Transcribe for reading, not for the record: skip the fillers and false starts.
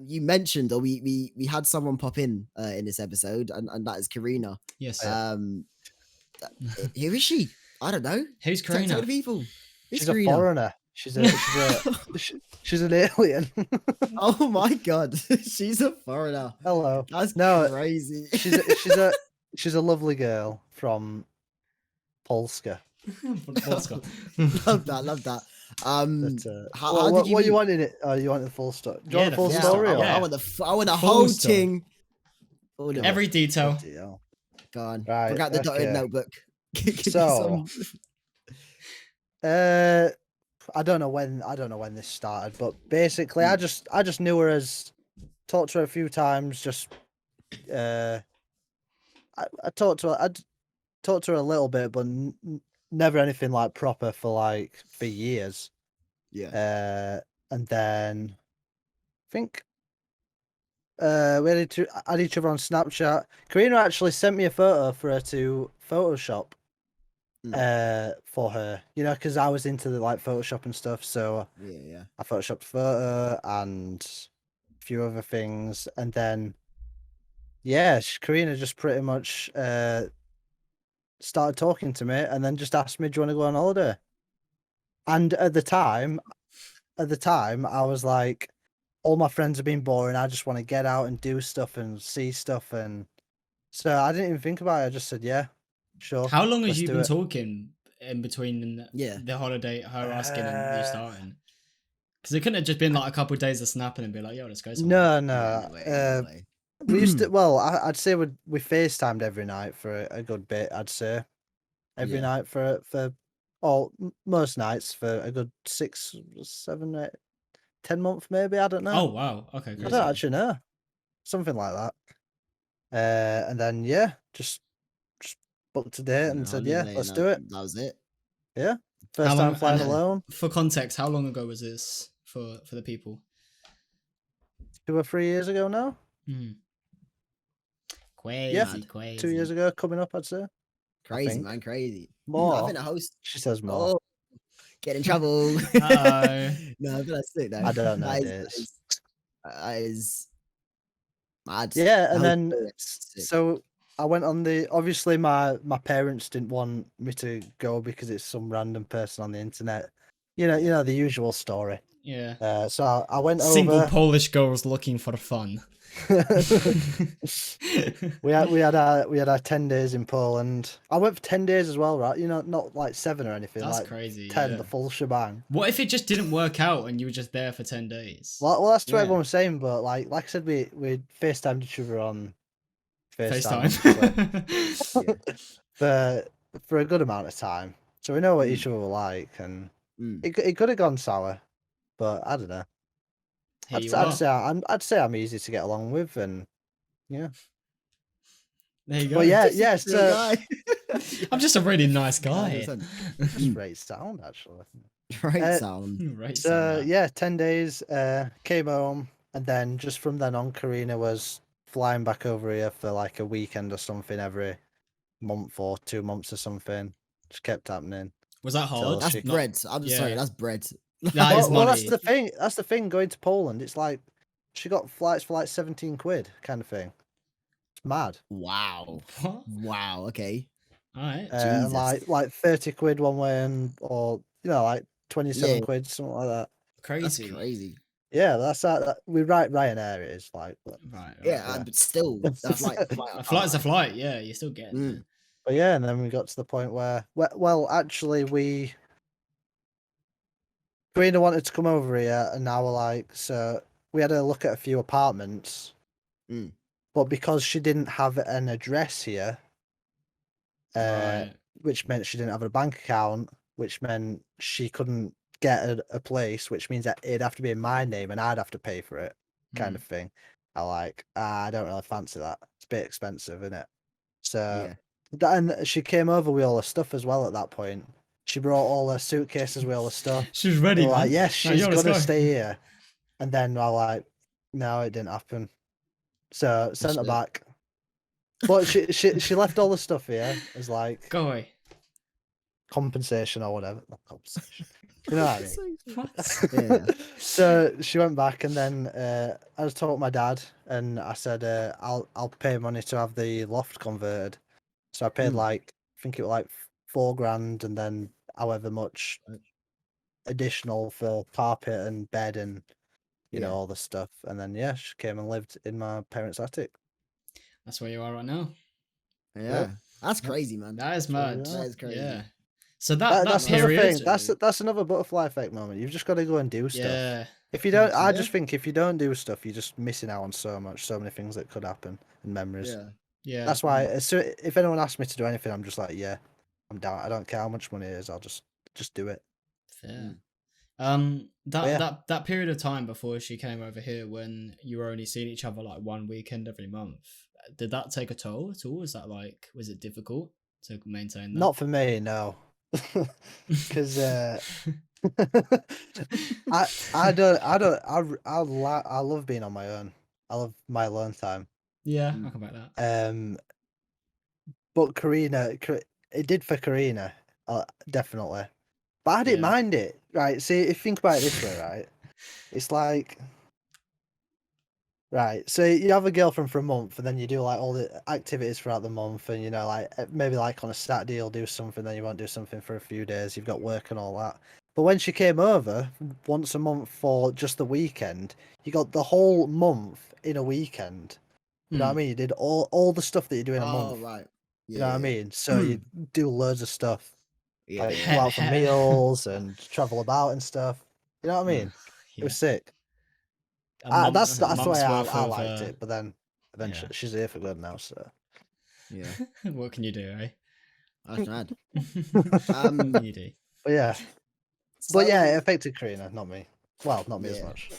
You mentioned, or we had someone pop in this episode, and that is Karina. Yes. Um, who is she? I don't know. Who's Tell Karina? the people. Who's She's Karina? a foreigner. She's an alien. Oh my god, she's a foreigner. Hello. That's No, crazy. she's a lovely girl from Polska. Polska. Love that. Love that. But, How did you? What you want in it? Oh, you want the full story? Do you want the full Yeah, story? I, Or? I want the Full whole story. thing. All of it. Every detail. Bloody hell. Go on. Right, Bring out the dotted okay. notebook. Give me So- some- I don't know when this started, but basically, I just knew her as talked to her a few times. I talked to her a little bit, but never anything like proper for years. yeah. And then I think we had each other on Snapchat. Karina actually sent me a photo for her to Photoshop. For her, because I was into the Photoshop and stuff, so Yeah. I photoshopped a photo and a few other things, and then Karina just pretty much started talking to me, and then just asked me, "Do you want to go on holiday?" And at the time, I was like, all my friends have been boring. I just want to get out and do stuff and see stuff, and so I didn't even think about it. I just said, "Yeah, sure." How long have let's you do been it. talking in between the holiday, her asking and you starting? Because it couldn't have just been like a couple of days of snapping and be like, "Yo, let's go somewhere." No. No way. We used to. Well, I'd say we FaceTimed every night for a good bit. I'd say every Yeah. night for most nights for a good 6, 7, 8, 10 months maybe. I don't know. Oh wow. Okay. I Crazy. don't actually know. Something like that. And then just booked a date and said, "Yeah, let's do it." That was it. Yeah, first time flying alone. For context, how long ago was this for the people? 2 or 3 years ago now. Crazy. 2 years ago, coming up, I'd say. Crazy, think. man, crazy. More. I think the host. She says more. Get in trouble. Uh-oh. No, but that's it. Though. I don't know. That is mad. Yeah, and The then host is sick. so I went on the. Obviously, my parents didn't want me to go because it's some random person on the internet. You know the usual story. Yeah. So I went Single over. Polish girls looking for fun. we had our 10 days in Poland. I went for 10 days as well, right? Not like 7 or anything. That's like crazy. 10, yeah. the full shebang. What if it just didn't work out and you were just there for 10 days? Well, that's what Yeah. everyone was saying, but like I said, we FaceTimed each other on FaceTime. for a good amount of time, so we know what each other were like, and it could have gone sour, but I don't know. I'd say I'm easy to get along with, and yeah. There you go. But yeah. So I'm just a really nice guy. Just great sound, actually. Right sound. Right. So yeah, 10 days. Came home, and then just from then on, Karina was flying back over here for like a weekend or something every month or 2 months or something. Just kept happening. Was that hard? That's bread. I'm sorry, that's bread. That is well, money. that's the thing. Going to Poland, it's like she got flights for like 17 quid, kind of thing. It's mad. Wow. What? Wow. Okay. All right. Jesus. Like 30 quid one way, or like 27 quid, something like that. Crazy. That's crazy. Yeah, that's we Ryanair is like. Right. Yeah, but still, a flight's a flight. Yeah, you still get. But yeah, and then we got to the point where, well, actually, Karina wanted to come over here, and now we're like, so we had a look at a few apartments, but because she didn't have an address here, which meant she didn't have a bank account, which meant she couldn't get a place, which means that it'd have to be in my name and I'd have to pay for it, kind of thing. I don't really fancy that. It's a bit expensive, isn't it? So, and she came over with all her stuff as well at that point. She brought all her suitcases with all her stuff. She was ready, man. Like, yes, she's gonna stay here. And then we're like, no, it didn't happen. So sent her back. But she left all the stuff here as like go away compensation or whatever. Not compensation. You know what I mean? What? Yeah. So she went back, and then I was talking to my dad, and I said, I'll pay money to have the loft converted. So I paid like, I think it was like 4 grand, and then however much additional for carpet and bed and you know all the stuff. And then yeah, she came and lived in my parents' attic. That's where you are right now. Yeah. That's Yep. crazy, man. That is That's where we mad. That is crazy. Yeah. So that That's another period. thing. That's another butterfly effect moment. You've just got to go and do stuff. Yeah. If you don't, I 100%. just think if you don't do stuff, you're just missing out on so many things that could happen and memories. Yeah. Yeah. That's why, so if anyone asks me to do anything, I'm just like, yeah, I'm down. I don't care how much money it is. I'll just do it. Fair. But yeah. That period of time before she came over here, when you were only seeing each other like one weekend every month, did that take a toll at all? Was that like, was it difficult to maintain that? Not for me, no. Because I love being on my own. I love my alone time. Yeah, I'll come back to that. But Karina, it did for Karina, definitely. But I didn't mind it, right? See, if you think about it this way, right? It's like, right, so you have a girlfriend for a month, and then you do like all the activities throughout the month, and you know, like maybe like on a Saturday you'll do something, then you won't do something for a few days. You've got work and all that. But when she came over once a month for just the weekend, you got the whole month in a weekend. You know what I mean? You did all the stuff that you do in a month. Oh, right. You know what I mean? So you do loads of stuff. Yeah. Like go out for meals and travel about and stuff. You know what I mean? It was sick. That's the way I liked it. But then eventually she's here for good now. So Yeah. What can you do, eh? That's mad. What can you do? but yeah. So, But yeah, it affected Karina, not me. Well, not me as much.